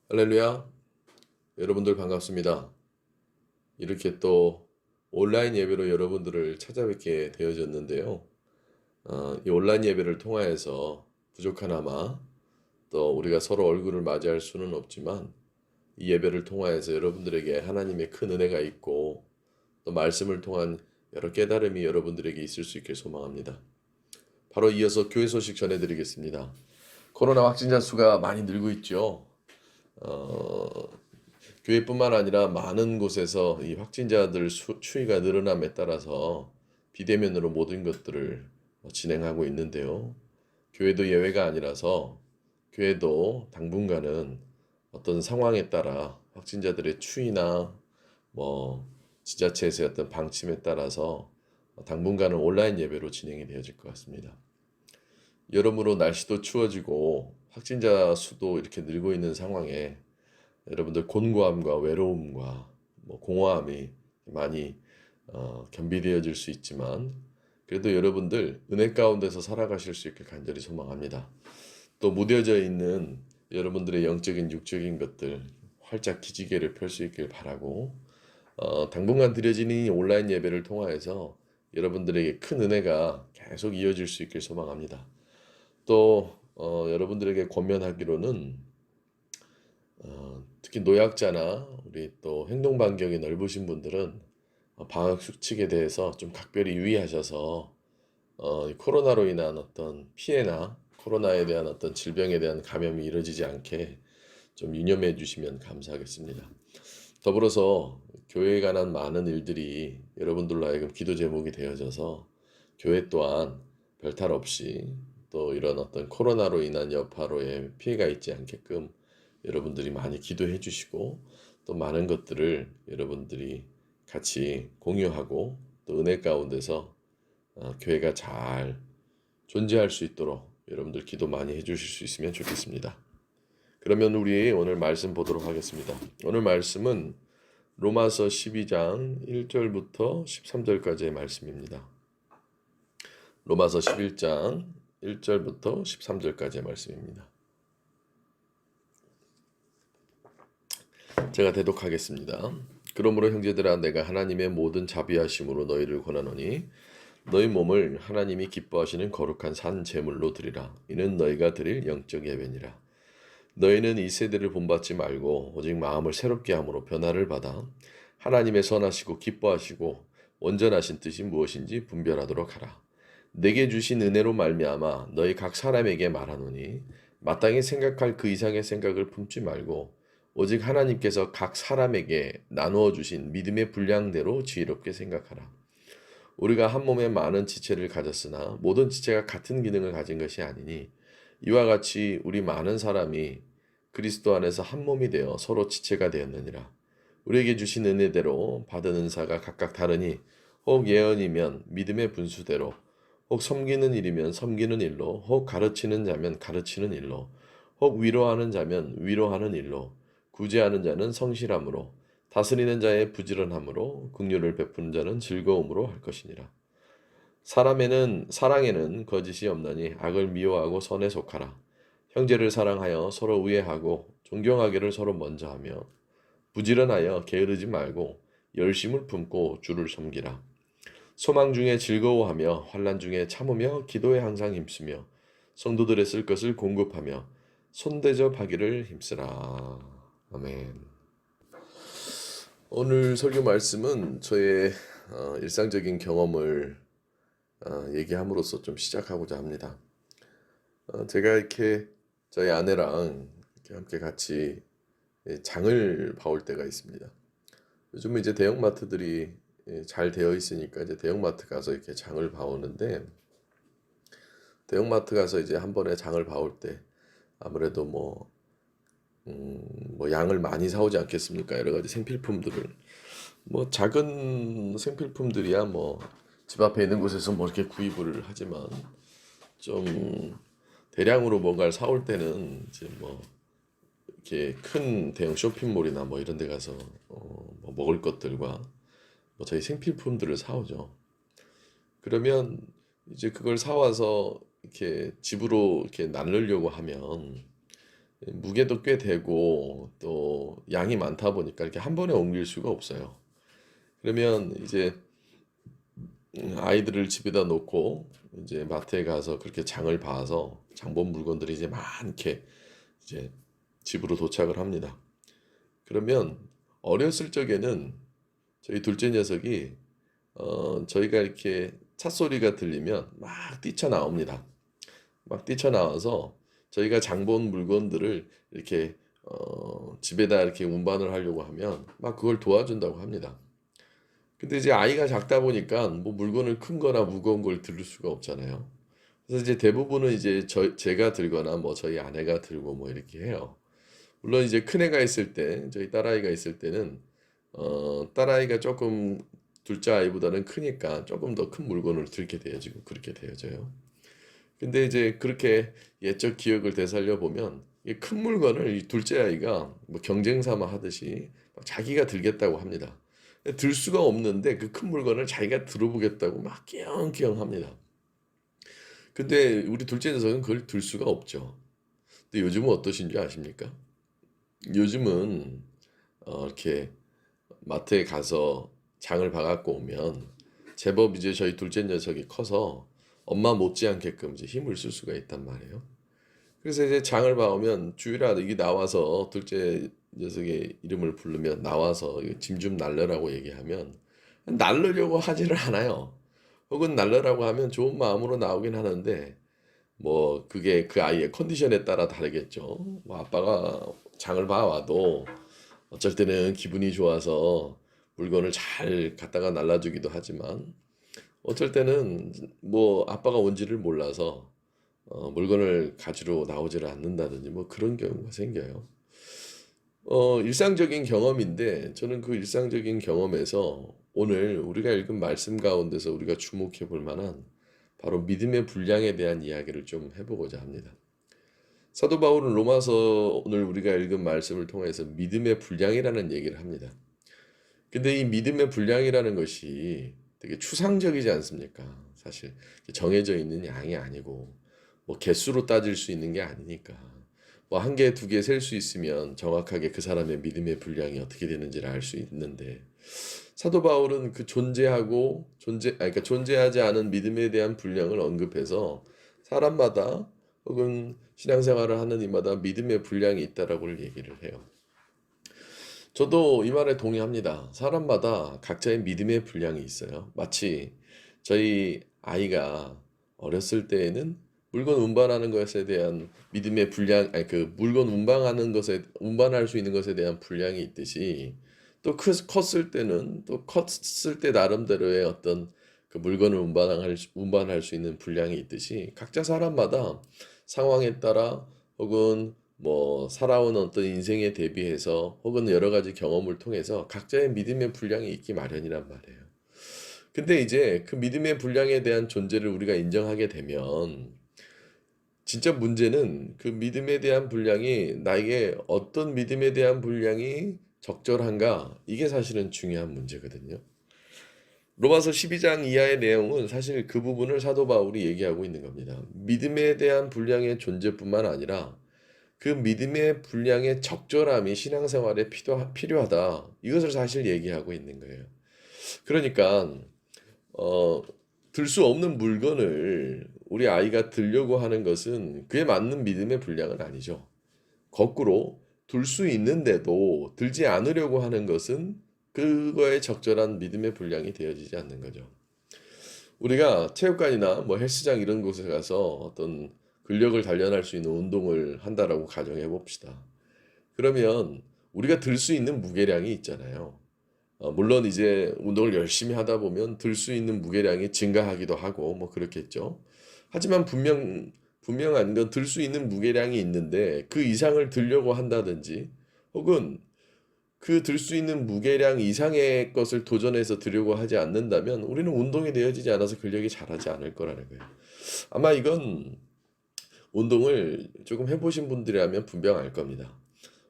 할렐루야, 여러분들 반갑습니다. 이렇게 또 온라인 예배로 여러분들을 찾아뵙게 되어졌는데요. 이 온라인 예배를 통하여서 부족하나마 또 우리가 서로 얼굴을 맞이할 수는 없지만 이 예배를 통하여서 여러분들에게 하나님의 큰 은혜가 있고 또 말씀을 통한 여러 깨달음이 여러분들에게 있을 수 있길 소망합니다. 바로 이어서 교회 소식 전해드리겠습니다. 코로나 확진자 수가 많이 늘고 있죠. 어, 교회뿐만 아니라 많은 곳에서 이 확진자들 추이가 늘어남에 따라서 비대면으로 모든 것들을 진행하고 있는데요. 교회도 예외가 아니라서 교회도 당분간은 어떤 상황에 따라 확진자들의 추이나 뭐 지자체에서의 어떤 방침에 따라서 당분간은 온라인 예배로 진행이 되어질 것 같습니다. 여러모로 날씨도 추워지고 확진자 수도 이렇게 늘고 있는 상황에 여러분들 곤고함과 외로움과 공허함이 많이 겸비되어질 수 있지만 그래도 여러분들 은혜 가운데서 살아가실 수 있길 간절히 소망합니다. 또 무뎌져 있는 여러분들의 영적인 육적인 것들 활짝 기지개를 펼 수 있길 바라고 당분간 드려지는 이 온라인 예배를 통하여서 여러분들에게 큰 은혜가 계속 이어질 수 있길 소망합니다. 또 여러분들에게 권면하기로는 특히 노약자나 우리 또 행동 반경이 넓으신 분들은 방역 수칙에 대해서 좀 각별히 유의하셔서 코로나로 인한 어떤 피해나 코로나에 대한 어떤 질병에 대한 감염이 이뤄지지 않게 좀 유념해 주시면 감사하겠습니다. 더불어서 교회에 관한 많은 일들이 여러분들로 하여금 기도 제목이 되어져서 교회 또한 별탈 없이 또 이런 어떤 코로나로 인한 여파로의 피해가 있지 않게끔 여러분들이 많이 기도해 주시고 또 많은 것들을 여러분들이 같이 공유하고 또 은혜 가운데서 교회가 잘 존재할 수 있도록 여러분들 기도 많이 해 주실 수 있으면 좋겠습니다. 그러면 우리 오늘 말씀 보도록 하겠습니다. 오늘 말씀은 로마서 12장 1절부터 13절까지의 말씀입니다. 로마서 11장 1절부터 13절까지의 말씀입니다. 제가 대독하겠습니다. 그러므로 형제들아 내가 하나님의 모든 자비하심으로 너희를 권하노니 너희 몸을 하나님이 기뻐하시는 거룩한 산 제물로 드리라. 이는 너희가 드릴 영적 예배니라. 너희는 이 세대를 본받지 말고 오직 마음을 새롭게 함으로 변화를 받아 하나님의 선하시고 기뻐하시고 온전하신 뜻이 무엇인지 분별하도록 하라. 내게 주신 은혜로 말미암아 너희 각 사람에게 말하노니 마땅히 생각할 그 이상의 생각을 품지 말고 오직 하나님께서 각 사람에게 나누어 주신 믿음의 분량대로 지혜롭게 생각하라. 우리가 한 몸에 많은 지체를 가졌으나 모든 지체가 같은 기능을 가진 것이 아니니 이와 같이 우리 많은 사람이 그리스도 안에서 한 몸이 되어 서로 지체가 되었느니라. 우리에게 주신 은혜대로 받은 은사가 각각 다르니 혹 예언이면 믿음의 분수대로 혹 섬기는 일이면 섬기는 일로 혹 가르치는 자면 가르치는 일로 혹 위로하는 자면 위로하는 일로 구제하는 자는 성실함으로 다스리는 자의 부지런함으로 긍휼을 베푸는 자는 즐거움으로 할 것이니라. 사랑에는 거짓이 없나니 악을 미워하고 선에 속하라. 형제를 사랑하여 서로 우애하고 존경하기를 서로 먼저 하며 부지런하여 게으르지 말고 열심을 품고 주를 섬기라. 소망 중에 즐거워하며 환난 중에 참으며 기도에 항상 힘쓰며 성도들의 쓸 것을 공급하며 손대접하기를 힘쓰라. 아멘. 오늘 설교 말씀은 저의 일상적인 경험을 얘기함으로써 좀 시작하고자 합니다. 제가 이렇게 저희 아내랑 이렇게 함께 같이 장을 봐올 때가 있습니다. 요즘은 이제 대형마트들이 잘 되어 있으니까 이제 대형마트 가서 이렇게 장을 봐오는데 대형마트 가서 이제 한 번에 장을 봐올 때 아무래도 뭐 양을 많이 사오지 않겠습니까? 여러 가지 생필품들을 뭐 작은 생필품들이야 뭐 집 앞에 있는 곳에서 뭐 이렇게 구입을 하지만 좀 대량으로 뭔가를 사올 때는 이제 뭐 이렇게 큰 대형 쇼핑몰이나 뭐 이런 데 가서 뭐 먹을 것들과 뭐 저희 생필품들을 사오죠. 그러면 이제 그걸 사와서 이렇게 집으로 이렇게 나누려고 하면 무게도 꽤 되고 또 양이 많다 보니까 이렇게 한 번에 옮길 수가 없어요. 그러면 이제 아이들을 집에다 놓고 이제 마트에 가서 그렇게 장을 봐서 장본 물건들이 이제 많게 이제 집으로 도착을 합니다. 그러면 어렸을 적에는 저희 둘째 녀석이 저희가 이렇게 차 소리가 들리면 막 뛰쳐나옵니다. 막 뛰쳐나와서 저희가 장본 물건들을 이렇게 집에다 이렇게 운반을 하려고 하면 막 그걸 도와준다고 합니다. 근데 이제 아이가 작다 보니까 뭐 물건을 큰 거나 무거운 걸 들을 수가 없잖아요. 그래서 이제 대부분은 이제 제가 들거나 뭐 저희 아내가 들고 뭐 이렇게 해요. 물론 이제 큰애가 있을 때, 저희 딸아이가 있을 때는 딸아이가 조금 둘째 아이보다는 크니까 조금 더 큰 물건을 들게 되어지고 그렇게 되어져요. 근데 이제 그렇게 옛적 기억을 되살려 보면 이 큰 물건을 이 둘째 아이가 뭐 경쟁 삼아 하듯이 막 자기가 들겠다고 합니다. 들 수가 없는데 그 큰 물건을 자기가 들어보겠다고 막 끼영끼영 합니다. 근데 우리 둘째 녀석은 그걸 들 수가 없죠. 근데 요즘은 어떠신 줄 아십니까? 요즘은 이렇게 마트에 가서 장을 봐갖고 오면 제법 이제 저희 둘째 녀석이 커서 엄마 못지않게끔 이제 힘을 쓸 수가 있단 말이에요. 그래서 이제 장을 봐오면 주일아 이게 나와서 둘째 녀석의 이름을 부르면 나와서 짐 좀 날려라고 얘기하면 날르려고 하지를 않아요. 혹은 날르라고 하면 좋은 마음으로 나오긴 하는데 뭐 그게 그 아이의 컨디션에 따라 다르겠죠. 뭐 아빠가 장을 봐와도 어쩔 때는 기분이 좋아서 물건을 잘 갖다가 날라주기도 하지만 어쩔 때는 뭐 아빠가 온지를 몰라서 물건을 가지러 나오지를 않는다든지 뭐 그런 경우가 생겨요. 일상적인 경험인데 저는 그 일상적인 경험에서 오늘 우리가 읽은 말씀 가운데서 우리가 주목해 볼 만한 바로 믿음의 분량에 대한 이야기를 좀 해보고자 합니다. 사도 바울은 로마서 오늘 우리가 읽은 말씀을 통해서 믿음의 분량이라는 얘기를 합니다. 근데 이 믿음의 분량이라는 것이 되게 추상적이지 않습니까? 사실 정해져 있는 양이 아니고 뭐 개수로 따질 수 있는 게 아니니까 뭐 한 개, 두 개 셀 수 있으면 정확하게 그 사람의 믿음의 분량이 어떻게 되는지를 알 수 있는데 사도 바울은 그 그러니까 존재하지 않은 믿음에 대한 분량을 언급해서 사람마다 혹은 신앙생활을 하는 이마다 믿음의 분량이 있다라고 얘기를 해요. 저도 이 말에 동의합니다. 사람마다 각자의 믿음의 분량이 있어요. 마치 저희 아이가 어렸을 때에는 물건 운반하는 것에 대한 믿음의 분량, 아니 그 물건 운반하는 것에 운반할 수 있는 것에 대한 분량이 있듯이 또 컸을 때는 또 컸을 때 나름대로의 어떤 그 물건을 운반할 수 있는 분량이 있듯이 각자 사람마다 상황에 따라 혹은 뭐 살아온 어떤 인생에 대비해서 혹은 여러 가지 경험을 통해서 각자의 믿음의 분량이 있기 마련이란 말이에요. 근데 이제 그 믿음의 분량에 대한 존재를 우리가 인정하게 되면 진짜 문제는 그 믿음에 대한 분량이 나에게 어떤 믿음에 대한 분량이 적절한가 이게 사실은 중요한 문제거든요. 로마서 12장 이하의 내용은 사실 그 부분을 사도 바울이 얘기하고 있는 겁니다. 믿음에 대한 분량의 존재뿐만 아니라 그 믿음의 분량의 적절함이 신앙생활에 필요하다. 이것을 사실 얘기하고 있는 거예요. 그러니까 어, 들 수 없는 물건을 우리 아이가 들려고 하는 것은 그에 맞는 믿음의 분량은 아니죠. 거꾸로 들 수 있는데도 들지 않으려고 하는 것은 그거에 적절한 믿음의 분량이 되어지지 않는 거죠. 우리가 체육관이나 뭐 헬스장 이런 곳에 가서 어떤 근력을 단련할 수 있는 운동을 한다라고 가정해 봅시다. 그러면 우리가 들 수 있는 무게량이 있잖아요. 물론 이제 운동을 열심히 하다 보면 들 수 있는 무게량이 증가하기도 하고 뭐 그렇겠죠. 하지만 분명한 건 들 수 있는 무게량이 있는데 그 이상을 들려고 한다든지 혹은 그 들 수 있는 무게량 이상의 것을 도전해서 들려고 하지 않는다면 우리는 운동이 되어지지 않아서 근력이 자라지 않을 거라는 거예요. 아마 이건 운동을 조금 해보신 분들이라면 분명 알 겁니다.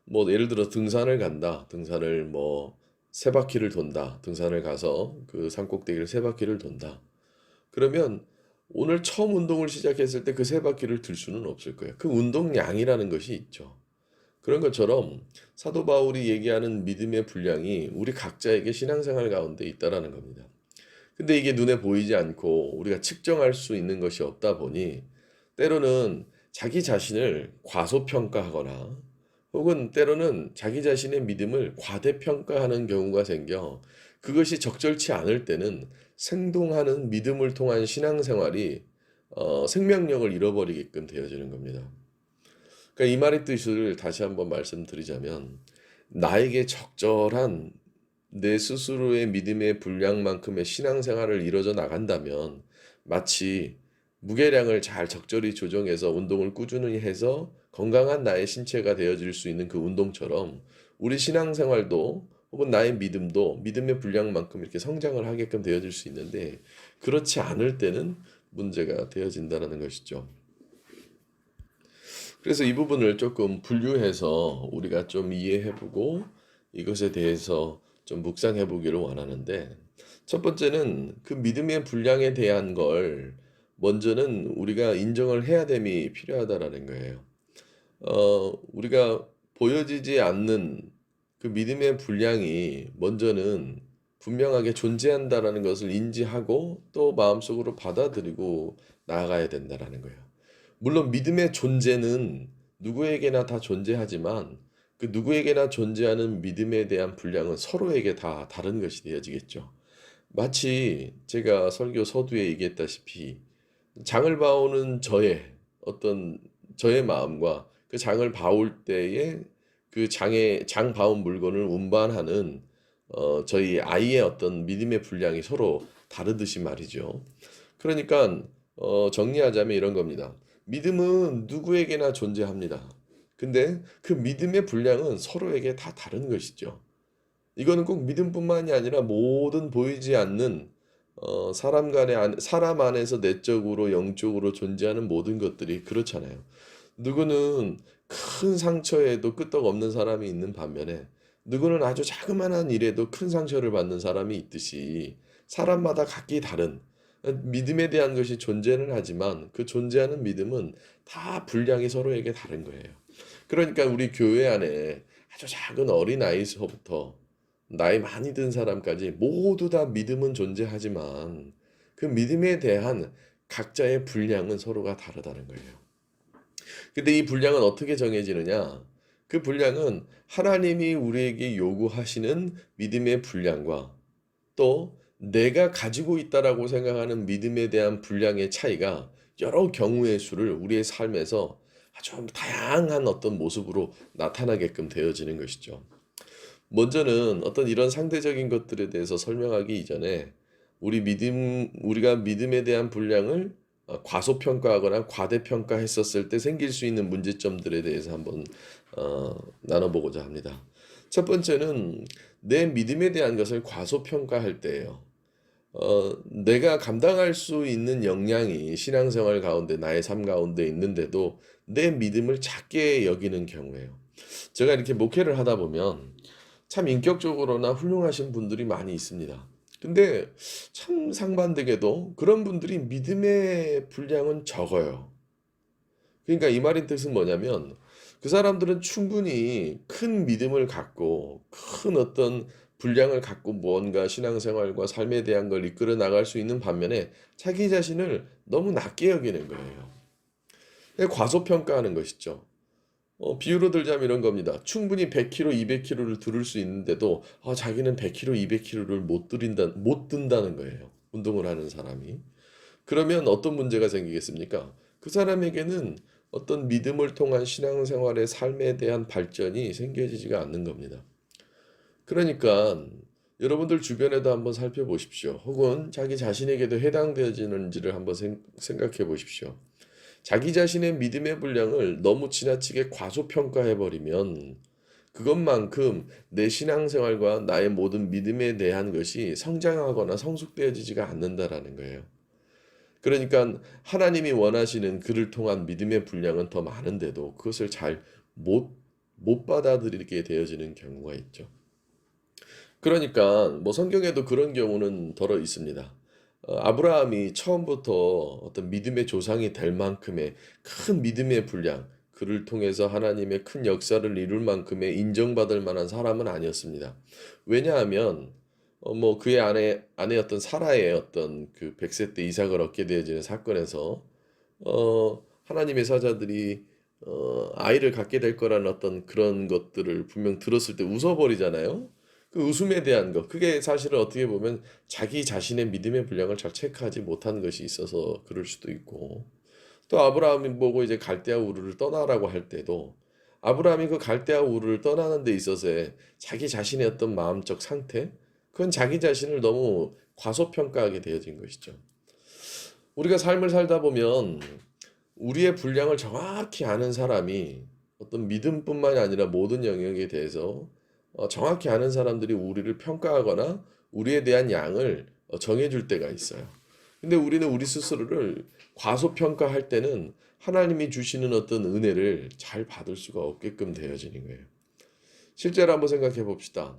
뭐 예를 들어 등산을 간다. 등산을 뭐 세 바퀴를 돈다. 등산을 가서 그 산꼭대기를 세 바퀴를 돈다. 그러면 오늘 처음 운동을 시작했을 때 그 세 바퀴를 들 수는 없을 거예요. 그 운동량이라는 것이 있죠. 그런 것처럼 사도 바울이 얘기하는 믿음의 분량이 우리 각자에게 신앙생활 가운데 있다라는 겁니다. 근데 이게 눈에 보이지 않고 우리가 측정할 수 있는 것이 없다 보니 때로는 자기 자신을 과소평가하거나 혹은 때로는 자기 자신의 믿음을 과대평가하는 경우가 생겨 그것이 적절치 않을 때는 생동하는 믿음을 통한 신앙생활이 생명력을 잃어버리게끔 되어지는 겁니다. 그러니까 이 말의 뜻을 다시 한번 말씀드리자면 나에게 적절한 내 스스로의 믿음의 분량만큼의 신앙생활을 이뤄져 나간다면 마치 무게량을 잘 적절히 조정해서 운동을 꾸준히 해서 건강한 나의 신체가 되어질 수 있는 그 운동처럼 우리 신앙생활도 혹은 나의 믿음도 믿음의 분량만큼 이렇게 성장을 하게끔 되어질 수 있는데 그렇지 않을 때는 문제가 되어진다는 것이죠. 그래서 이 부분을 조금 분류해서 우리가 좀 이해해보고 이것에 대해서 좀 묵상해보기를 원하는데 첫 번째는 그 믿음의 분량에 대한 걸 먼저는 우리가 인정을 해야 됨이 필요하다라는 거예요. 우리가 보여지지 않는 그 믿음의 분량이 먼저는 분명하게 존재한다라는 것을 인지하고 또 마음속으로 받아들이고 나아가야 된다라는 거예요. 물론 믿음의 존재는 누구에게나 다 존재하지만 그 누구에게나 존재하는 믿음에 대한 분량은 서로에게 다 다른 것이 되어지겠죠. 마치 제가 설교 서두에 얘기했다시피 장을 봐오는 저의 마음과 그 장을 봐올 때에 그 장 봐온 물건을 운반하는 저희 아이의 어떤 믿음의 분량이 서로 다르듯이 말이죠. 그러니까 정리하자면 이런 겁니다. 믿음은 누구에게나 존재합니다. 근데 그 믿음의 분량은 서로에게 다 다른 것이죠. 이거는 꼭 믿음뿐만이 아니라 모든 보이지 않는 사람 안에서 내적으로 영적으로 존재하는 모든 것들이 그렇잖아요. 누구는 큰 상처에도 끄떡없는 사람이 있는 반면에 누구는 아주 자그마한 일에도 큰 상처를 받는 사람이 있듯이 사람마다 각기 다른 믿음에 대한 것이 존재는 하지만 그 존재하는 믿음은 다 분량이 서로에게 다른 거예요. 그러니까 우리 교회 안에 아주 작은 어린아이서부터 나이 많이 든 사람까지 모두 다 믿음은 존재하지만 그 믿음에 대한 각자의 분량은 서로가 다르다는 거예요. 근데 이 분량은 어떻게 정해지느냐? 그 분량은 하나님이 우리에게 요구하시는 믿음의 분량과 또 내가 가지고 있다라고 생각하는 믿음에 대한 분량의 차이가 여러 경우의 수를 우리의 삶에서 아주 다양한 어떤 모습으로 나타나게끔 되어지는 것이죠. 먼저는 어떤 이런 상대적인 것들에 대해서 설명하기 이전에 우리가 믿음에 대한 분량을 과소평가하거나 과대평가했었을 때 생길 수 있는 문제점들에 대해서 한번 나눠보고자 합니다. 첫 번째는 내 믿음에 대한 것을 과소평가할 때예요. 내가 감당할 수 있는 역량이 신앙생활 가운데 나의 삶 가운데 있는데도 내 믿음을 작게 여기는 경우예요. 제가 이렇게 목회를 하다 보면 참 인격적으로나 훌륭하신 분들이 많이 있습니다. 근데 참 상반되게도 그런 분들이 믿음의 분량은 적어요. 그러니까 이 말의 뜻은 뭐냐면 그 사람들은 충분히 큰 믿음을 갖고 큰 어떤 분량을 갖고 무언가 신앙생활과 삶에 대한 걸 이끌어 나갈 수 있는 반면에 자기 자신을 너무 낮게 여기는 거예요. 과소평가하는 것이죠. 비유로 들자면 이런 겁니다. 충분히 100kg, 200kg를 들을 수 있는데도 자기는 100kg, 200kg를 못 든다는 거예요. 운동을 하는 사람이. 그러면 어떤 문제가 생기겠습니까? 그 사람에게는 어떤 믿음을 통한 신앙생활의 삶에 대한 발전이 생겨지지가 않는 겁니다. 그러니까 여러분들 주변에도 한번 살펴보십시오. 혹은 자기 자신에게도 해당되어지는지를 한번 생각해 보십시오. 자기 자신의 믿음의 분량을 너무 지나치게 과소평가해버리면 그것만큼 내 신앙생활과 나의 모든 믿음에 대한 것이 성장하거나 성숙되어지지가 않는다라는 거예요. 그러니까 하나님이 원하시는 그를 통한 믿음의 분량은 더 많은데도 그것을 잘 못 받아들이게 되어지는 경우가 있죠. 그러니까 뭐 성경에도 그런 경우는 더러 있습니다. 아브라함이 처음부터 어떤 믿음의 조상이 될 만큼의 큰 믿음의 분량, 그를 통해서 하나님의 큰 역사를 이룰 만큼의 인정받을 만한 사람은 아니었습니다. 왜냐하면 뭐 그의 아내였던 사라의 어떤 그 100세 때 이삭을 얻게 되어지는 사건에서 하나님의 사자들이 아이를 갖게 될 거라는 어떤 그런 것들을 분명 들었을 때 웃어버리잖아요. 그 웃음에 대한 것, 그게 사실은 어떻게 보면 자기 자신의 믿음의 분량을 잘 체크하지 못한 것이 있어서 그럴 수도 있고, 또 아브라함이 보고 이제 갈대아 우르를 떠나라고 할 때도 아브라함이 그 갈대아 우르를 떠나는 데 있어서의 자기 자신의 어떤 마음적 상태, 그건 자기 자신을 너무 과소평가하게 되어진 것이죠. 우리가 삶을 살다 보면 우리의 분량을 정확히 아는 사람이 어떤 믿음뿐만이 아니라 모든 영역에 대해서 정확히 아는 사람들이 우리를 평가하거나 우리에 대한 양을 정해줄 때가 있어요. 근데 우리는 우리 스스로를 과소평가할 때는 하나님이 주시는 어떤 은혜를 잘 받을 수가 없게끔 되어지는 거예요. 실제로 한번 생각해 봅시다.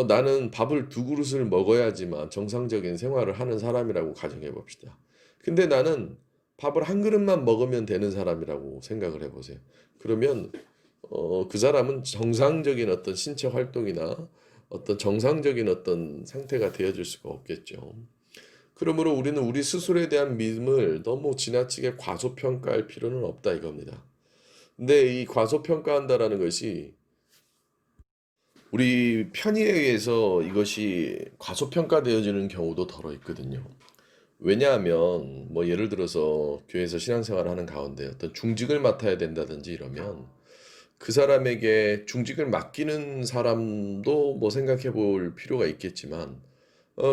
나는 밥을 두 그릇을 먹어야지만 정상적인 생활을 하는 사람이라고 가정해 봅시다. 근데 나는 밥을 한 그릇만 먹으면 되는 사람이라고 생각을 해보세요. 그러면 그 사람은 정상적인 어떤 신체 활동이나 어떤 정상적인 어떤 상태가 되어줄 수가 없겠죠. 그러므로 우리는 우리 스스로에 대한 믿음을 너무 지나치게 과소평가할 필요는 없다 이겁니다. 근데 이 과소평가한다라는 것이 우리 편의에 의해서 이것이 과소평가되어지는 경우도 덜어 있거든요. 왜냐하면 뭐 예를 들어서 교회에서 신앙생활을 하는 가운데 어떤 중직을 맡아야 된다든지 이러면 그 사람에게 중직을 맡기는 사람도 뭐 생각해 볼 필요가 있겠지만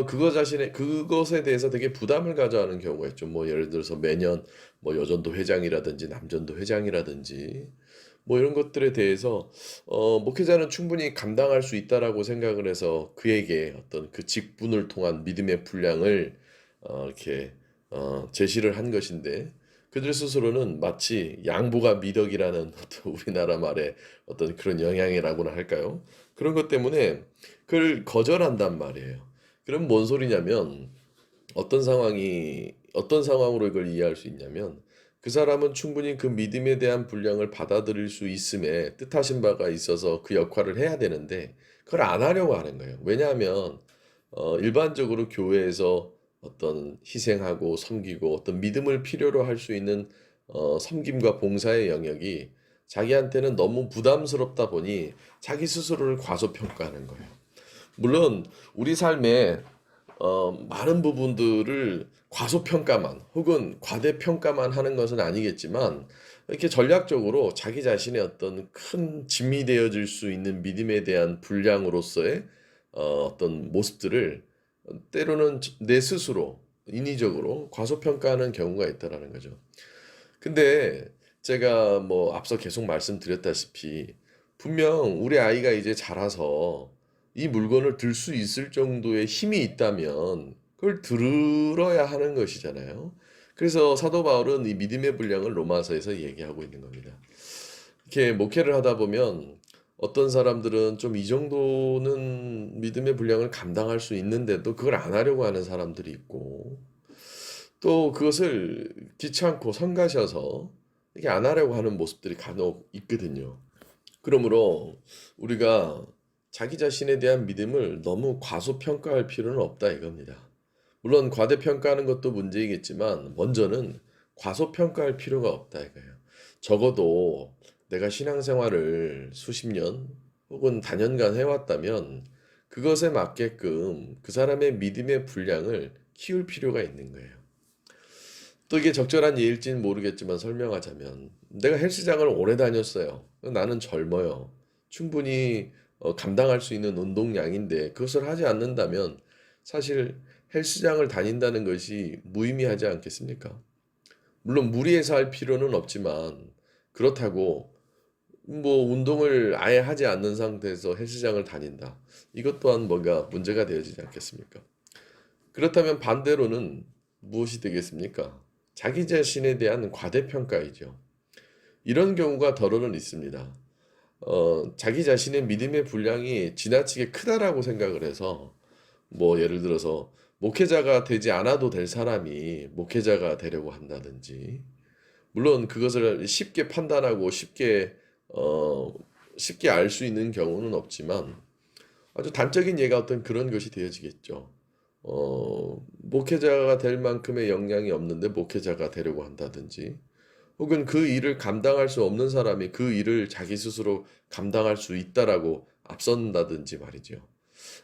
그거 자신의 그것에 대해서 되게 부담을 가져하는 경우가 있죠. 뭐 예를 들어서 매년 뭐 여전도 회장이라든지 남전도 회장이라든지 뭐 이런 것들에 대해서 목회자는 충분히 감당할 수 있다라고 생각을 해서 그에게 어떤 그 직분을 통한 믿음의 분량을 이렇게 제시를 한 것인데, 그들 스스로는 마치 양보가 미덕이라는 어떤 우리나라 말의 어떤 그런 영향이라고나 할까요? 그런 것 때문에 그걸 거절한단 말이에요. 그럼 뭔 소리냐면 어떤 상황으로 이걸 이해할 수 있냐면 그 사람은 충분히 그 믿음에 대한 분량을 받아들일 수 있음에 뜻하신 바가 있어서 그 역할을 해야 되는데 그걸 안 하려고 하는 거예요. 왜냐하면 일반적으로 교회에서 어떤 희생하고 섬기고 어떤 믿음을 필요로 할 수 있는 섬김과 봉사의 영역이 자기한테는 너무 부담스럽다 보니 자기 스스로를 과소평가하는 거예요. 물론 우리 삶에 많은 부분들을 과소평가만 혹은 과대평가만 하는 것은 아니겠지만 이렇게 전략적으로 자기 자신의 어떤 큰 짐이 되어질 수 있는 믿음에 대한 분량으로서의 어떤 모습들을 때로는 내 스스로 인위적으로 과소평가하는 경우가 있다라는 거죠. 근데 제가 뭐 앞서 계속 말씀드렸다시피 분명 우리 아이가 이제 자라서 이 물건을 들 수 있을 정도의 힘이 있다면 그걸 들어야 하는 것이잖아요. 그래서 사도 바울은 이 믿음의 분량을 로마서에서 얘기하고 있는 겁니다. 이렇게 목회를 하다 보면 어떤 사람들은 좀 이 정도는 믿음의 분량을 감당할 수 있는데도 그걸 안 하려고 하는 사람들이 있고, 또 그것을 귀찮고 성가셔서 이게 안 하려고 하는 모습들이 간혹 있거든요. 그러므로 우리가 자기 자신에 대한 믿음을 너무 과소평가할 필요는 없다 이겁니다. 물론 과대평가하는 것도 문제이겠지만 먼저는 과소평가할 필요가 없다 이거예요. 적어도 내가 신앙생활을 수십 년 혹은 다년간 해왔다면 그것에 맞게끔 그 사람의 믿음의 분량을 키울 필요가 있는 거예요. 또 이게 적절한 예일지는 모르겠지만 설명하자면 내가 헬스장을 오래 다녔어요. 나는 젊어요. 충분히 감당할 수 있는 운동량인데 그것을 하지 않는다면 사실 헬스장을 다닌다는 것이 무의미하지 않겠습니까? 물론 무리해서 할 필요는 없지만 그렇다고 뭐 운동을 아예 하지 않는 상태에서 헬스장을 다닌다. 이것 또한 뭔가 문제가 되어지지 않겠습니까? 그렇다면 반대로는 무엇이 되겠습니까? 자기 자신에 대한 과대평가이죠. 이런 경우가 더러는 있습니다. 자기 자신의 믿음의 분량이 지나치게 크다라고 생각을 해서 뭐 예를 들어서 목회자가 되지 않아도 될 사람이 목회자가 되려고 한다든지 물론 그것을 쉽게 판단하고 어, 쉽게 알 수 있는 경우는 없지만 아주 단적인 예가 어떤 그런 것이 되어지겠죠. 목회자가 될 만큼의 역량이 없는데 목회자가 되려고 한다든지, 혹은 그 일을 감당할 수 없는 사람이 그 일을 자기 스스로 감당할 수 있다라고 앞선다든지 말이죠.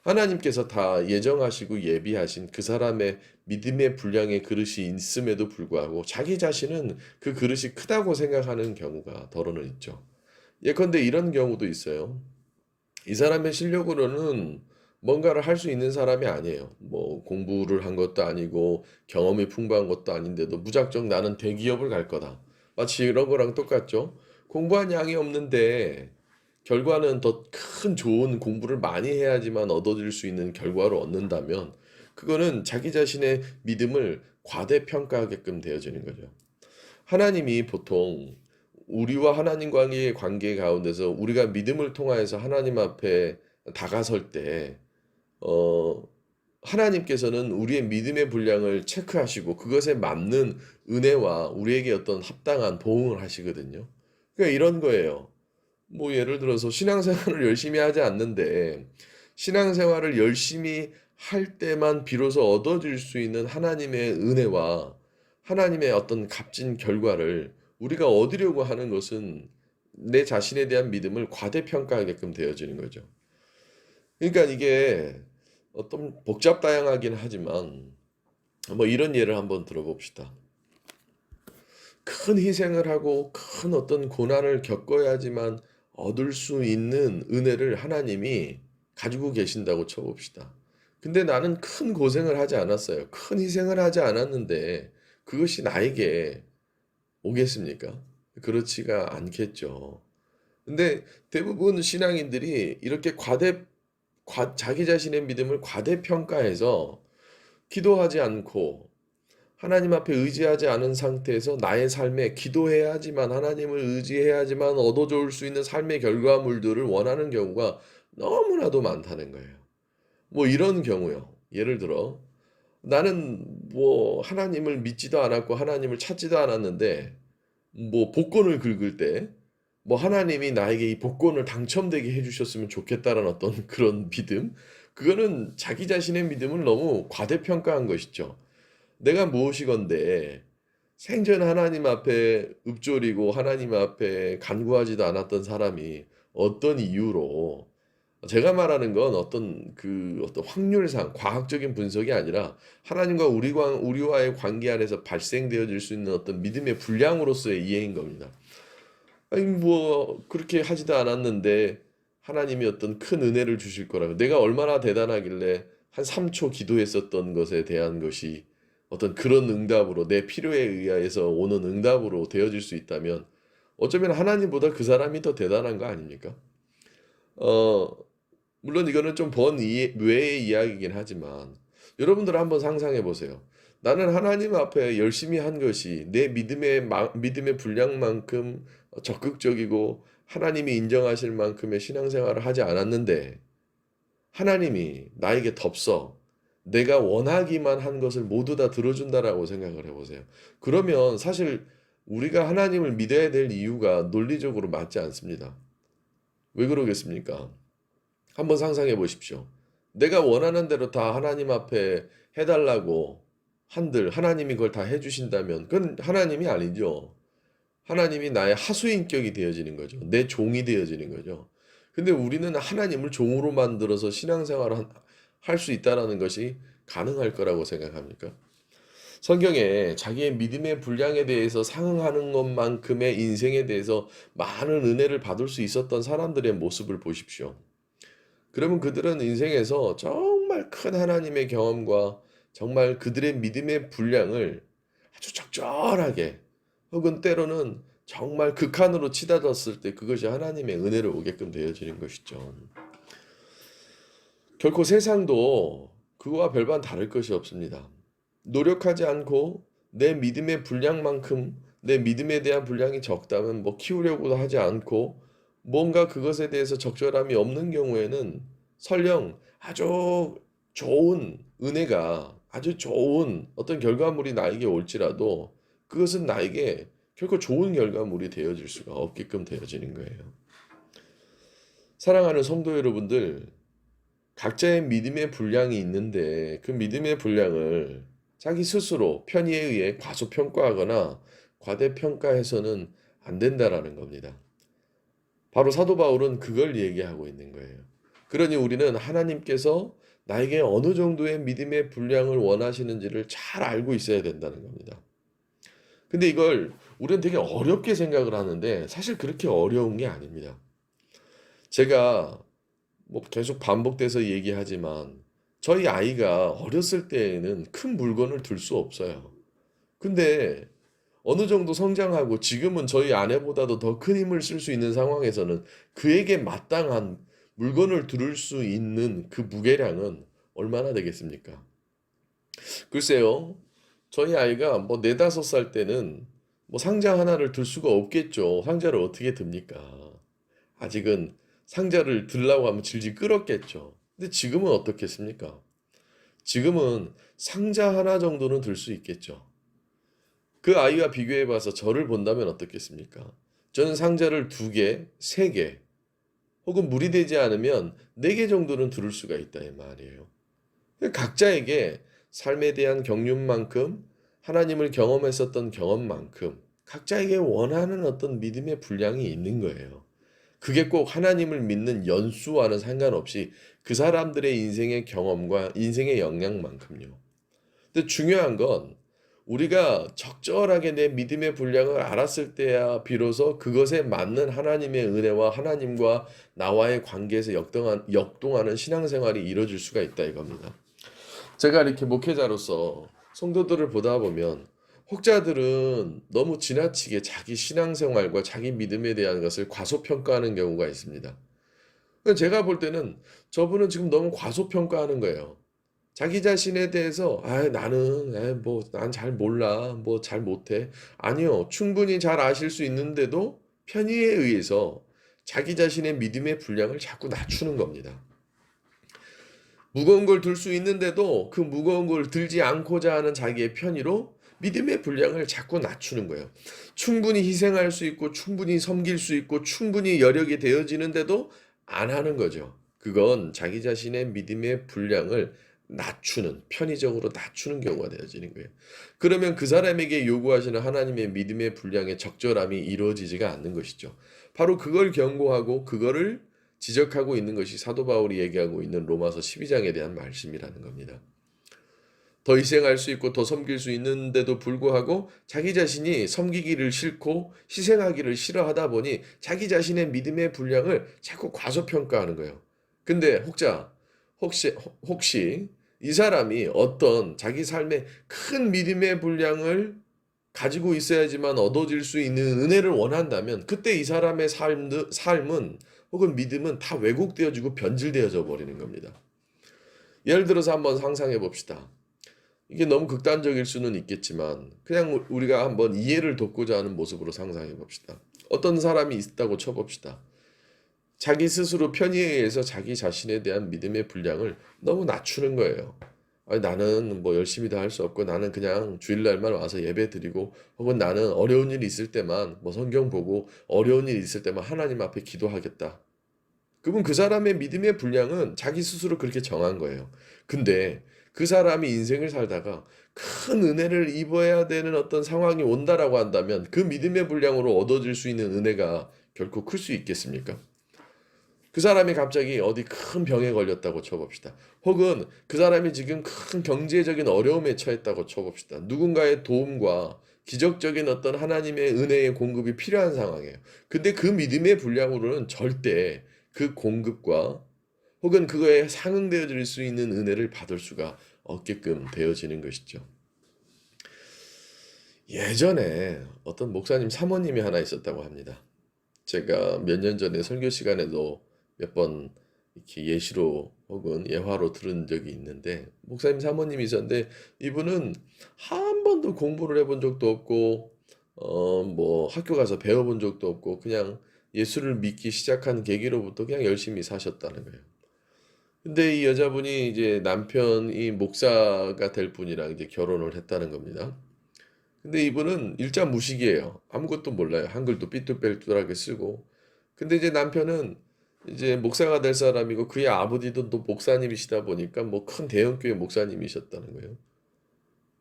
하나님께서 다 예정하시고 예비하신 그 사람의 믿음의 분량의 그릇이 있음에도 불구하고 자기 자신은 그 그릇이 크다고 생각하는 경우가 더러는 있죠. 예컨대 이런 경우도 있어요. 이 사람의 실력으로는 뭔가를 할 수 있는 사람이 아니에요. 뭐 공부를 한 것도 아니고 경험이 풍부한 것도 아닌데도 무작정 나는 대기업을 갈 거다. 마치 이런 거랑 똑같죠. 공부한 양이 없는데 결과는 더 큰 좋은 공부를 많이 해야지만 얻어질 수 있는 결과를 얻는다면 그거는 자기 자신의 믿음을 과대평가하게끔 되어지는 거죠. 하나님이 보통 우리와 하나님과의 관계 가운데서 우리가 믿음을 통하여서 하나님 앞에 다가설 때, 어, 하나님께서는 우리의 믿음의 분량을 체크하시고 그것에 맞는 은혜와 우리에게 어떤 합당한 보응을 하시거든요. 그러니까 이런 거예요. 뭐 예를 들어서 신앙생활을 열심히 하지 않는데 신앙생활을 열심히 할 때만 비로소 얻어질 수 있는 하나님의 은혜와 하나님의 어떤 값진 결과를 우리가 얻으려고 하는 것은 내 자신에 대한 믿음을 과대평가하게끔 되어지는 거죠. 그러니까 이게 어떤 복잡다양하긴 하지만 뭐 이런 예를 한번 들어봅시다. 큰 희생을 하고 큰 어떤 고난을 겪어야지만 얻을 수 있는 은혜를 하나님이 가지고 계신다고 쳐봅시다. 근데 나는 큰 고생을 하지 않았어요. 큰 희생을 하지 않았는데 그것이 나에게 오겠습니까? 그렇지가 않겠죠. 근데 대부분 신앙인들이 이렇게 자기 자신의 믿음을 과대평가해서 기도하지 않고 하나님 앞에 의지하지 않은 상태에서 나의 삶에 기도해야지만 하나님을 의지해야지만 얻어줄 수 있는 삶의 결과물들을 원하는 경우가 너무나도 많다는 거예요. 뭐 이런 경우요. 예를 들어 나는 뭐 하나님을 믿지도 않았고 하나님을 찾지도 않았는데 뭐 복권을 긁을 때 뭐 하나님이 나에게 이 복권을 당첨되게 해주셨으면 좋겠다라는 어떤 그런 믿음, 그거는 자기 자신의 믿음을 너무 과대평가한 것이죠. 내가 무엇이건데 생전 하나님 앞에 읊조리고 하나님 앞에 간구하지도 않았던 사람이 어떤 이유로, 제가 말하는 건 어떤 확률상 과학적인 분석이 아니라 하나님과 우리와의 관계 안에서 발생되어질 수 있는 어떤 믿음의 분량으로서의 이해인 겁니다. 아니 뭐 그렇게 하지도 않았는데 하나님이 어떤 큰 은혜를 주실 거라고, 내가 얼마나 대단하길래 한 3초 기도했었던 것에 대한 것이 어떤 그런 응답으로 내 필요에 의해서 오는 응답으로 되어질 수 있다면 어쩌면 하나님보다 그 사람이 더 대단한 거 아닙니까? 어, 물론 이거는 좀 외의 이야기이긴 하지만 여러분들 한번 상상해 보세요. 나는 하나님 앞에 열심히 한 것이 내 믿음의 분량만큼 적극적이고 하나님이 인정하실 만큼의 신앙생활을 하지 않았는데 하나님이 나에게 덥서 내가 원하기만 한 것을 모두 다 들어준다라고 생각을 해보세요. 그러면 사실 우리가 하나님을 믿어야 될 이유가 논리적으로 맞지 않습니다. 왜 그러겠습니까? 한번 상상해 보십시오. 내가 원하는 대로 다 하나님 앞에 해달라고 한들 하나님이 그걸 다 해주신다면 그건 하나님이 아니죠. 하나님이 나의 하수인격이 되어지는 거죠. 내 종이 되어지는 거죠. 근데 우리는 하나님을 종으로 만들어서 신앙생활을 할 수 있다라는 것이 가능할 거라고 생각합니까? 성경에 자기의 믿음의 분량에 대해서 상응하는 것만큼의 인생에 대해서 많은 은혜를 받을 수 있었던 사람들의 모습을 보십시오. 그러면 그들은 인생에서 정말 큰 하나님의 경험과 정말 그들의 믿음의 분량을 아주 적절하게, 혹은 때로는 정말 극한으로 치닫았을 때 그것이 하나님의 은혜로 오게끔 되어지는 것이죠. 결코 세상도 그와 별반 다를 것이 없습니다. 노력하지 않고 내 믿음의 분량만큼 내 믿음에 대한 분량이 적다면 뭐 키우려고도 하지 않고 뭔가 그것에 대해서 적절함이 없는 경우에는 설령 아주 좋은 은혜가, 아주 좋은 어떤 결과물이 나에게 올지라도 그것은 나에게 결코 좋은 결과물이 되어질 수가 없게끔 되어지는 거예요. 사랑하는 성도 여러분들, 각자의 믿음의 분량이 있는데 그 믿음의 분량을 자기 스스로 편의에 의해 과소평가하거나 과대평가해서는 안 된다라는 겁니다. 바로 사도 바울은 그걸 얘기하고 있는 거예요. 그러니 우리는 하나님께서 나에게 어느 정도의 믿음의 분량을 원하시는지를 잘 알고 있어야 된다는 겁니다. 근데 이걸 우리는 되게 어렵게 생각을 하는데 사실 그렇게 어려운 게 아닙니다. 제가 뭐 계속 반복돼서 얘기하지만 저희 아이가 어렸을 때에는 큰 물건을 들 수 없어요. 근데 어느 정도 성장하고 지금은 저희 아내보다도 더 큰 힘을 쓸 수 있는 상황에서는 그에게 마땅한 물건을 들을 수 있는 그 무게량은 얼마나 되겠습니까? 글쎄요. 저희 아이가 뭐 4~5살 때는 뭐 상자 하나를 들 수가 없겠죠. 상자를 어떻게 듭니까? 아직은 상자를 들라고 하면 질질 끌었겠죠. 근데 지금은 어떻겠습니까? 지금은 상자 하나 정도는 들 수 있겠죠. 그 아이와 비교해 봐서 저를 본다면 어떻겠습니까? 저는 상자를 2개, 3개, 혹은 무리 되지 않으면 4개 정도는 들을 수가 있다 이 말이에요. 각자에게 삶에 대한 경륜만큼 하나님을 경험했었던 경험만큼 각자에게 원하는 어떤 믿음의 분량이 있는 거예요. 그게 꼭 하나님을 믿는 연수와는 상관없이 그 사람들의 인생의 경험과 인생의 역량만큼요. 근데 중요한 건 우리가 적절하게 내 믿음의 분량을 알았을 때야 비로소 그것에 맞는 하나님의 은혜와 하나님과 나와의 관계에서 역동하는 신앙생활이 이루어질 수가 있다 이겁니다. 제가 이렇게 목회자로서 성도들을 보다 보면 혹자들은 너무 지나치게 자기 신앙생활과 자기 믿음에 대한 것을 과소평가하는 경우가 있습니다. 제가 볼 때는 저분은 지금 너무 과소평가하는 거예요. 자기 자신에 대해서 나는 뭐 난 잘 몰라. 뭐 잘 못해. 아니요. 충분히 잘 아실 수 있는데도 편의에 의해서 자기 자신의 믿음의 분량을 자꾸 낮추는 겁니다. 무거운 걸 들 수 있는데도 그 무거운 걸 들지 않고자 하는 자기의 편의로 믿음의 분량을 자꾸 낮추는 거예요. 충분히 희생할 수 있고 충분히 섬길 수 있고 충분히 여력이 되어지는데도 안 하는 거죠. 그건 자기 자신의 믿음의 분량을 낮추는, 편의적으로 낮추는 경우가 되어지는 거예요. 그러면 그 사람에게 요구하시는 하나님의 믿음의 분량의 적절함이 이루어지지가 않는 것이죠. 바로 그걸 경고하고 그거를 지적하고 있는 것이 사도 바울이 얘기하고 있는 로마서 12장에 대한 말씀이라는 겁니다. 더 희생할 수 있고 더 섬길 수 있는데도 불구하고 자기 자신이 섬기기를 싫고 희생하기를 싫어하다 보니 자기 자신의 믿음의 분량을 자꾸 과소평가하는 거예요. 근데 혹시 이 사람이 어떤 자기 삶의 큰 믿음의 분량을 가지고 있어야지만 얻어질 수 있는 은혜를 원한다면 그때 이 사람의 삶은 혹은 믿음은 다 왜곡되어지고 변질되어져 버리는 겁니다. 예를 들어서 한번 상상해 봅시다. 이게 너무 극단적일 수는 있겠지만 그냥 우리가 한번 이해를 돕고자 하는 모습으로 상상해 봅시다. 어떤 사람이 있다고 쳐봅시다. 자기 스스로 편의에 의해서 자기 자신에 대한 믿음의 분량을 너무 낮추는 거예요. 나는 뭐 열심히 다 할 수 없고 나는 그냥 주일날만 와서 예배 드리고 혹은 나는 어려운 일이 있을 때만 뭐 성경 보고 어려운 일이 있을 때만 하나님 앞에 기도하겠다. 그분 그 사람의 믿음의 분량은 자기 스스로 그렇게 정한 거예요. 근데 그 사람이 인생을 살다가 큰 은혜를 입어야 되는 어떤 상황이 온다라고 한다면 그 믿음의 분량으로 얻어질 수 있는 은혜가 결코 클 수 있겠습니까? 그 사람이 갑자기 어디 큰 병에 걸렸다고 쳐봅시다. 혹은 그 사람이 지금 큰 경제적인 어려움에 처했다고 쳐봅시다. 누군가의 도움과 기적적인 어떤 하나님의 은혜의 공급이 필요한 상황이에요. 근데 그 믿음의 분량으로는 절대 그 공급과 혹은 그거에 상응되어질 수 있는 은혜를 받을 수가 없게끔 되어지는 것이죠. 예전에 어떤 목사님 사모님이 하나 있었다고 합니다. 제가 몇 년 전에 설교 시간에도 몇 번 이렇게 예시로 혹은 예화로 들은 적이 있는데 목사님 사모님이 있었는데 이분은 한 번도 공부를 해본 적도 없고 뭐 학교 가서 배워본 적도 없고 그냥 예수를 믿기 시작한 계기로부터 그냥 열심히 사셨다는 거예요. 근데 이 여자분이 이제 남편이 목사가 될 분이랑 이제 결혼을 했다는 겁니다. 근데 이분은 일자 무식이에요. 아무것도 몰라요. 한글도 삐뚤빼뚤하게 쓰고. 근데 이제 남편은 이제 목사가 될 사람이고 그의 아버지도 또 목사님이시다 보니까 뭐 큰 대형교회 목사님이셨다는 거예요.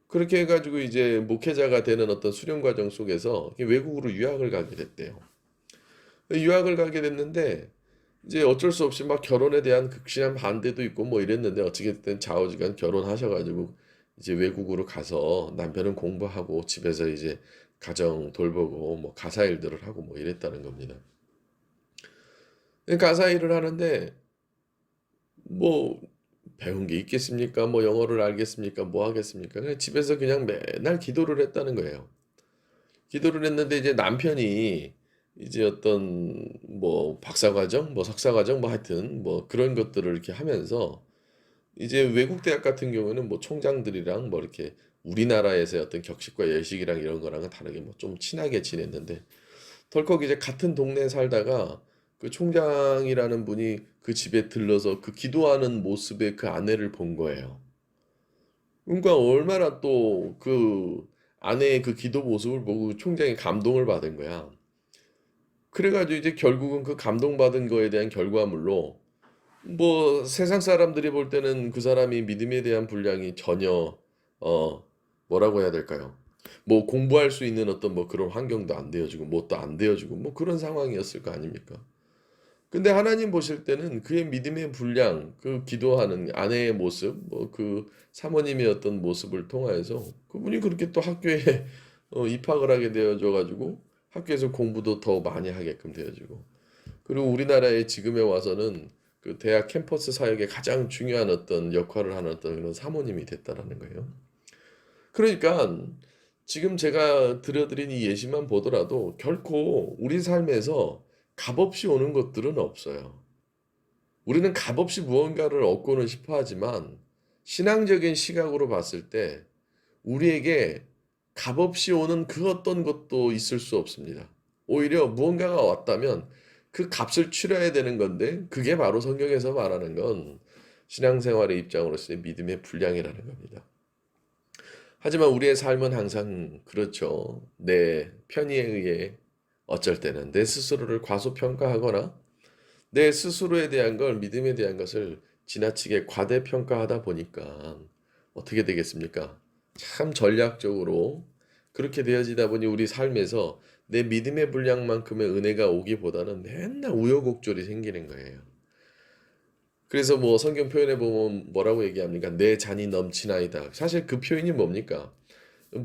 그렇게 해가지고 이제 목회자가 되는 어떤 수련 과정 속에서 외국으로 유학을 가게 됐대요. 유학을 가게 됐는데 이제 어쩔 수 없이 막 결혼에 대한 극심한 반대도 있고 뭐 이랬는데 어떻게든 좌우지간 결혼하셔가지고 이제 외국으로 가서 남편은 공부하고 집에서 이제 가정 돌보고 뭐 가사 일들을 하고 뭐 이랬다는 겁니다. 가사 일을 하는데 뭐 배운 게 있겠습니까? 뭐 영어를 알겠습니까? 뭐 하겠습니까? 그냥 집에서 그냥 맨날 기도를 했다는 거예요. 기도를 했는데 이제 남편이 이제 어떤 뭐 박사과정, 뭐 석사과정, 뭐 하여튼 뭐 그런 것들을 이렇게 하면서 이제 외국 대학 같은 경우는 뭐 총장들이랑 뭐 이렇게 우리나라에서의 어떤 격식과 예식이랑 이런 거랑은 다르게 뭐 좀 친하게 지냈는데 덜컥 이제 같은 동네에 살다가 그 총장이라는 분이 그 집에 들러서 그 기도하는 모습의 그 아내를 본 거예요. 그러니까 얼마나 또 그 아내의 그 기도 모습을 보고 총장이 감동을 받은 거야. 그래가지고 이제 결국은 그 감동받은 거에 대한 결과물로 뭐 세상 사람들이 볼 때는 그 사람이 믿음에 대한 분량이 전혀 어 뭐라고 해야 될까요? 뭐 공부할 수 있는 어떤 뭐 그런 환경도 안 되어주고 뭣도 안 되어주고 뭐 그런 상황이었을 거 아닙니까? 근데 하나님 보실 때는 그의 믿음의 분량, 그 기도하는 아내의 모습, 뭐 그 사모님의 어떤 모습을 통하여서 그분이 그렇게 또 학교에 입학을 하게 되어져 가지고 학교에서 공부도 더 많이 하게끔 되어지고 그리고 우리나라에 지금에 와서는 그 대학 캠퍼스 사역에 가장 중요한 어떤 역할을 하는 어떤 그런 사모님이 됐다라는 거예요. 그러니까 지금 제가 들려드린 이 예시만 보더라도 결코 우리 삶에서 값없이 오는 것들은 없어요. 우리는 값없이 무언가를 얻고는 싶어 하지만 신앙적인 시각으로 봤을 때 우리에게 값없이 오는 그 어떤 것도 있을 수 없습니다. 오히려 무언가가 왔다면 그 값을 치러야 되는 건데 그게 바로 성경에서 말하는 건 신앙생활의 입장으로서의 믿음의 분량이라는 겁니다. 하지만 우리의 삶은 항상 그렇죠. 내 편의에 의해 어쩔 때는 내 스스로를 과소평가하거나 내 스스로에 대한 걸 믿음에 대한 것을 지나치게 과대평가하다 보니까 어떻게 되겠습니까? 참 전략적으로 그렇게 되어지다 보니 우리 삶에서 내 믿음의 분량만큼의 은혜가 오기보다는 맨날 우여곡절이 생기는 거예요. 그래서 뭐 성경 표현에 보면 뭐라고 얘기합니까? 내 잔이 넘치나이다. 사실 그 표현이 뭡니까?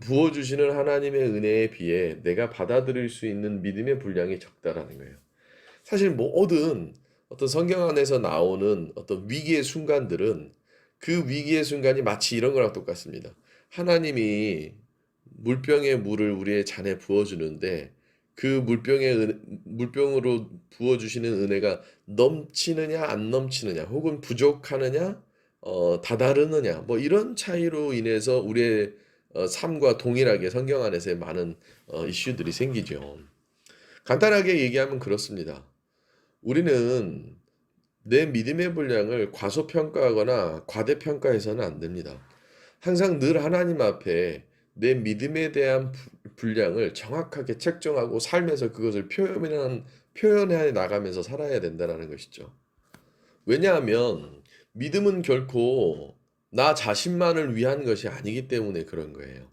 부어주시는 하나님의 은혜에 비해 내가 받아들일 수 있는 믿음의 분량이 적다라는 거예요. 사실 모든 어떤 성경 안에서 나오는 어떤 위기의 순간들은 그 위기의 순간이 마치 이런 거랑 똑같습니다. 하나님이 물병의 물을 우리의 잔에 부어주는데 그 물병으로 부어주시는 은혜가 넘치느냐 안 넘치느냐 혹은 부족하느냐 다다르느냐 뭐 이런 차이로 인해서 우리의 삶과 동일하게 성경 안에서의 많은 이슈들이 생기죠. 간단하게 얘기하면 그렇습니다. 우리는 내 믿음의 분량을 과소평가하거나 과대평가해서는 안 됩니다. 항상 늘 하나님 앞에 내 믿음에 대한 분량을 정확하게 책정하고 삶에서 그것을 표현해 나가면서 살아야 된다는 것이죠. 왜냐하면 믿음은 결코 나 자신만을 위한 것이 아니기 때문에 그런 거예요.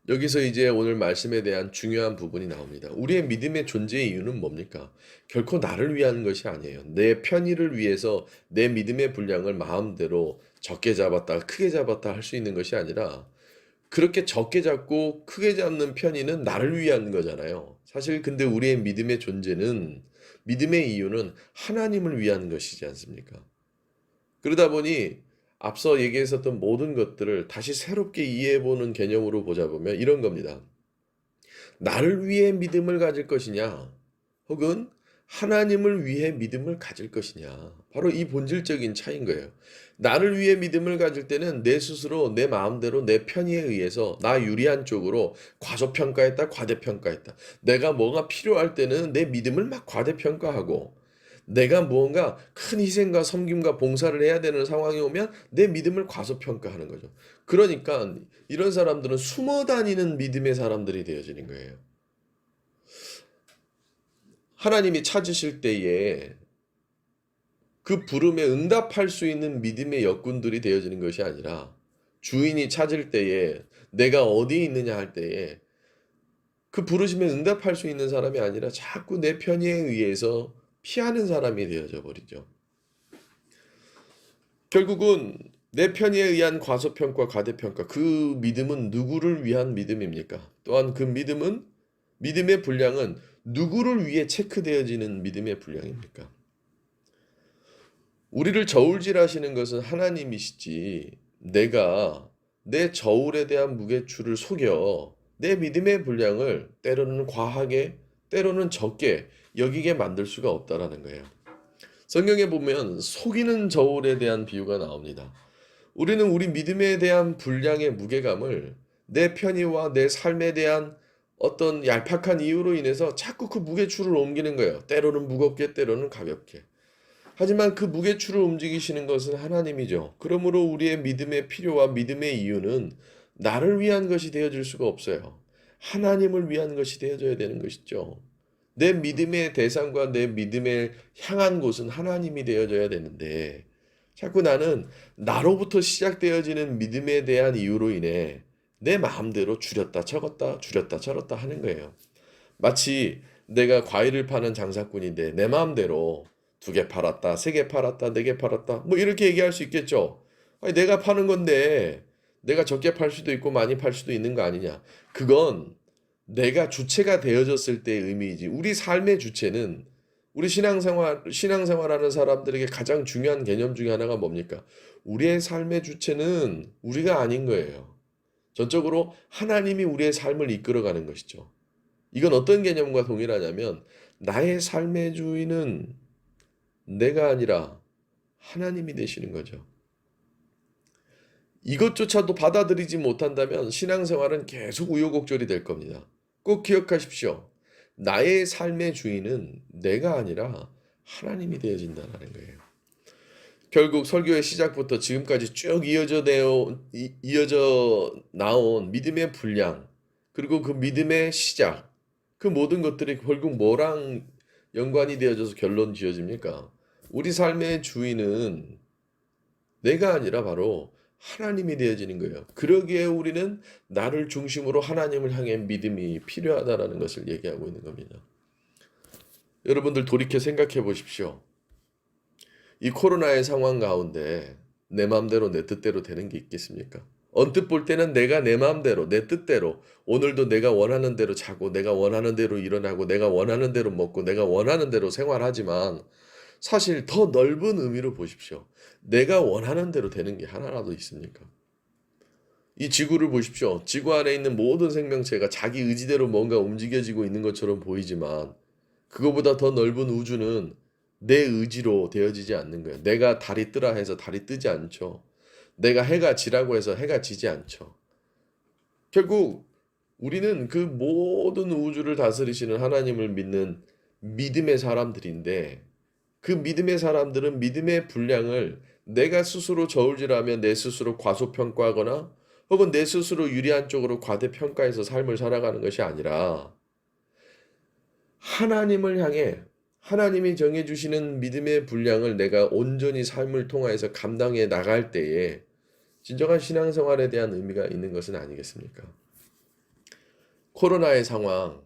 여기서 이제 오늘 말씀에 대한 중요한 부분이 나옵니다. 우리의 믿음의 존재의 이유는 뭡니까? 결코 나를 위한 것이 아니에요. 내 편의를 위해서 내 믿음의 분량을 마음대로 적게 잡았다, 크게 잡았다 할 수 있는 것이 아니라 그렇게 적게 잡고 크게 잡는 편의는 나를 위한 거잖아요. 사실 근데 우리의 믿음의 존재는 믿음의 이유는 하나님을 위한 것이지 않습니까? 그러다 보니 앞서 얘기했었던 모든 것들을 다시 새롭게 이해해보는 개념으로 보자 보면 이런 겁니다. 나를 위해 믿음을 가질 것이냐, 혹은 하나님을 위해 믿음을 가질 것이냐. 바로 이 본질적인 차이인 거예요. 나를 위해 믿음을 가질 때는 내 스스로 내 마음대로 내 편의에 의해서 나 유리한 쪽으로 과소평가했다, 과대평가했다. 내가 뭐가 필요할 때는 내 믿음을 막 과대평가하고 내가 무언가 큰 희생과 섬김과 봉사를 해야 되는 상황이 오면 내 믿음을 과소평가하는 거죠. 그러니까 이런 사람들은 숨어 다니는 믿음의 사람들이 되어지는 거예요. 하나님이 찾으실 때에 그 부름에 응답할 수 있는 믿음의 역군들이 되어지는 것이 아니라 주인이 찾을 때에 내가 어디에 있느냐 할 때에 그 부르심에 응답할 수 있는 사람이 아니라 자꾸 내 편의에 의해서 피하는 사람이 되어져 버리죠. 결국은 내 편의에 의한 과소평가, 과대평가, 그 믿음은 누구를 위한 믿음입니까? 또한 그 믿음의 분량은 누구를 위해 체크되어지는 믿음의 분량입니까? 우리를 저울질하시는 것은 하나님이시지 내가 내 저울에 대한 무게추를 속여 내 믿음의 분량을 때로는 과하게 때로는 적게 여기게 만들 수가 없다라는 거예요. 성경에 보면 속이는 저울에 대한 비유가 나옵니다. 우리는 우리 믿음에 대한 분량의 무게감을 내 편의와 내 삶에 대한 어떤 얄팍한 이유로 인해서 자꾸 그 무게추를 옮기는 거예요. 때로는 무겁게 때로는 가볍게. 하지만 그 무게추를 움직이시는 것은 하나님이죠. 그러므로 우리의 믿음의 필요와 믿음의 이유는 나를 위한 것이 되어질 수가 없어요. 하나님을 위한 것이 되어져야 되는 것이죠. 내 믿음의 대상과 내 믿음을 향한 곳은 하나님이 되어져야 되는데 자꾸 나는 나로부터 시작되어지는 믿음에 대한 이유로 인해 내 마음대로 줄였다 적었다 하는 거예요. 마치 내가 과일을 파는 장사꾼인데 내 마음대로 2개 팔았다, 3개 팔았다, 4개 팔았다 뭐 이렇게 얘기할 수 있겠죠. 아니, 내가 파는 건데 내가 적게 팔 수도 있고 많이 팔 수도 있는 거 아니냐. 그건 내가 주체가 되어졌을 때의 의미이지. 우리 삶의 주체는 우리 신앙생활하는 사람들에게 가장 중요한 개념 중에 하나가 뭡니까? 우리의 삶의 주체는 우리가 아닌 거예요. 전적으로 하나님이 우리의 삶을 이끌어가는 것이죠. 이건 어떤 개념과 동일하냐면 나의 삶의 주인은 내가 아니라 하나님이 되시는 거죠. 이것조차도 받아들이지 못한다면 신앙생활은 계속 우여곡절이 될 겁니다. 꼭 기억하십시오. 나의 삶의 주인은 내가 아니라 하나님이 되어진다는 거예요. 결국 설교의 시작부터 지금까지 쭉 이어져 나온 믿음의 분량, 그리고 그 믿음의 시작, 그 모든 것들이 결국 뭐랑 연관이 되어져서 결론 지어집니까? 우리 삶의 주인은 내가 아니라 바로 하나님이 되어지는 거예요. 그러기에 우리는 나를 중심으로 하나님을 향해 믿음이 필요하다라는 것을 얘기하고 있는 겁니다. 여러분들 돌이켜 생각해 보십시오. 이 코로나의 상황 가운데 내 마음대로 내 뜻대로 되는 게 있겠습니까? 언뜻 볼 때는 내가 내 마음대로 내 뜻대로 오늘도 내가 원하는 대로 자고 내가 원하는 대로 일어나고 내가 원하는 대로 먹고 내가 원하는 대로 생활하지만 사실 더 넓은 의미로 보십시오. 내가 원하는 대로 되는 게 하나라도 있습니까? 이 지구를 보십시오. 지구 안에 있는 모든 생명체가 자기 의지대로 뭔가 움직여지고 있는 것처럼 보이지만 그거보다 더 넓은 우주는 내 의지로 되어지지 않는 거예요. 내가 달이 뜨라 해서 달이 뜨지 않죠. 내가 해가 지라고 해서 해가 지지 않죠. 결국 우리는 그 모든 우주를 다스리시는 하나님을 믿는 믿음의 사람들인데 그 믿음의 사람들은 믿음의 분량을 내가 스스로 저울질하며 내 스스로 과소평가하거나 혹은 내 스스로 유리한 쪽으로 과대평가해서 삶을 살아가는 것이 아니라 하나님을 향해 하나님이 정해주시는 믿음의 분량을 내가 온전히 삶을 통하여서 감당해 나갈 때에 진정한 신앙생활에 대한 의미가 있는 것은 아니겠습니까? 코로나의 상황,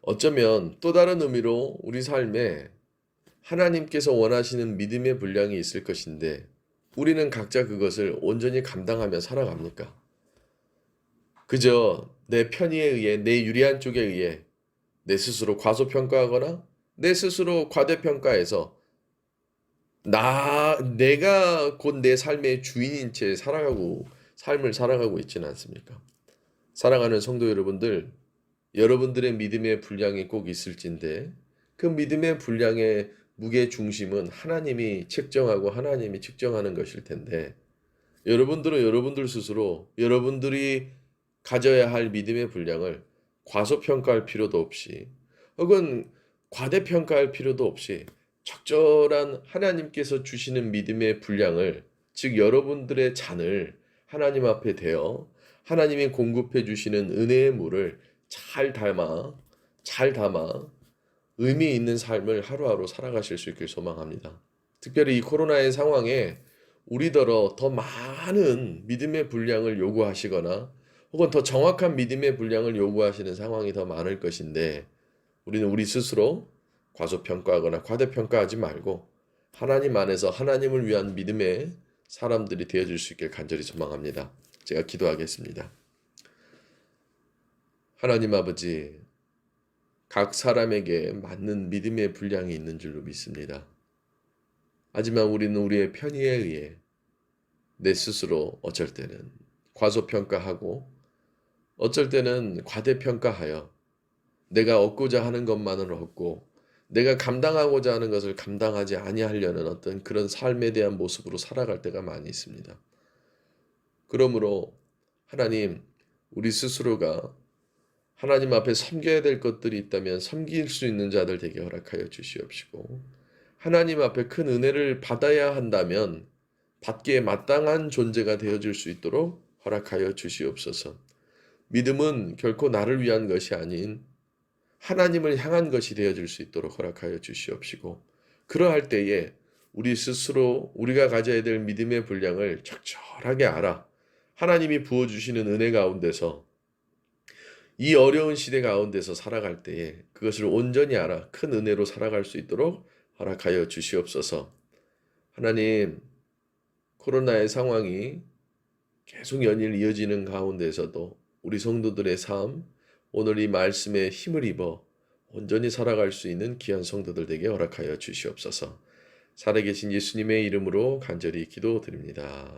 어쩌면 또 다른 의미로 우리 삶에 하나님께서 원하시는 믿음의 분량이 있을 것인데 우리는 각자 그것을 온전히 감당하며 살아갑니까? 그저 내 편의에 의해 내 유리한 쪽에 의해 내 스스로 과소평가하거나 내 스스로 과대평가해서 내가 곧 내 삶의 주인인 채 삶을 살아가고 있지는 않습니까? 사랑하는 성도 여러분들, 여러분들의 믿음의 분량이 꼭 있을진데 그 믿음의 분량의 무게 중심은 하나님이 책정하고 하나님이 측정하는 것일 텐데 여러분들은 여러분들 스스로 여러분들이 가져야 할 믿음의 분량을 과소평가할 필요도 없이 혹은 과대평가할 필요도 없이 적절한 하나님께서 주시는 믿음의 분량을, 즉 여러분들의 잔을 하나님 앞에 대어 하나님이 공급해 주시는 은혜의 물을 잘 담아 의미 있는 삶을 하루하루 살아가실 수 있길 소망합니다. 특별히 이 코로나의 상황에 우리더러 더 많은 믿음의 분량을 요구하시거나 혹은 더 정확한 믿음의 분량을 요구하시는 상황이 더 많을 것인데, 우리는 우리 스스로 과소평가하거나 과대평가하지 말고 하나님 안에서 하나님을 위한 믿음의 사람들이 되어줄 수 있길 간절히 소망합니다. 제가 기도하겠습니다. 하나님 아버지, 각 사람에게 맞는 믿음의 분량이 있는 줄로 믿습니다. 하지만 우리는 우리의 편의에 의해 내 스스로 어쩔 때는 과소평가하고 어쩔 때는 과대평가하여 내가 얻고자 하는 것만을 얻고 내가 감당하고자 하는 것을 감당하지 아니하려는 어떤 그런 삶에 대한 모습으로 살아갈 때가 많이 있습니다. 그러므로 하나님, 우리 스스로가 하나님 앞에 섬겨야 될 것들이 있다면 섬길 수 있는 자들 되게 허락하여 주시옵시고, 하나님 앞에 큰 은혜를 받아야 한다면 받기에 마땅한 존재가 되어줄 수 있도록 허락하여 주시옵소서. 믿음은 결코 나를 위한 것이 아닌 하나님을 향한 것이 되어줄 수 있도록 허락하여 주시옵시고, 그러할 때에 우리 스스로 우리가 가져야 될 믿음의 분량을 적절하게 알아 하나님이 부어주시는 은혜 가운데서 이 어려운 시대 가운데서 살아갈 때에 그것을 온전히 알아 큰 은혜로 살아갈 수 있도록 허락하여 주시옵소서. 하나님, 코로나의 상황이 계속 연일 이어지는 가운데서도 우리 성도들의 삶, 오늘 이 말씀에 힘을 입어 온전히 살아갈 수 있는 귀한 성도들 되게 허락하여 주시옵소서. 살아계신 예수님의 이름으로 간절히 기도드립니다.